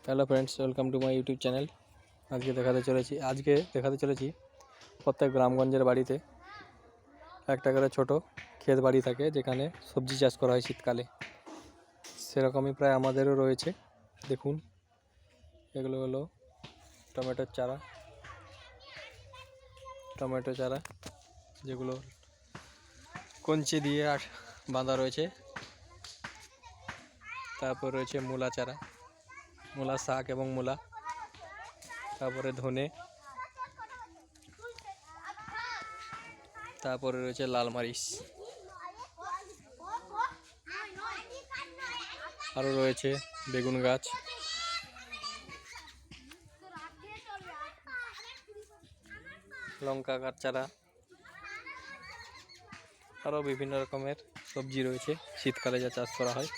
Hello friends, welcome to my YouTube channel. আজকে দেখাতে চলেছি প্রত্যেক গ্রামগঞ্জের বাড়িতে একটা করে ছোট ক্ষেত বাড়ি থাকে, যেখানে সবজি চাষ করা হয় শীতকালে। সেরকমই প্রায় আমাদেরও রয়েছে। দেখুন, এগুলো হলো টমেটোর চারা, যেগুলো কঞ্চি দিয়ে বাঁধা রয়েছে। তারপর রয়েছে মূলা চারা, মূলা শাক এবং মূলা, তারপরে ধনে, তারপরে রয়েছে লাল মরিচ, আরও রয়েছে বেগুন গাছ, লঙ্কা গাছ চারা, আরও বিভিন্ন রকমের সবজি রয়েছে শীতকালে যা চাষ করা হয়।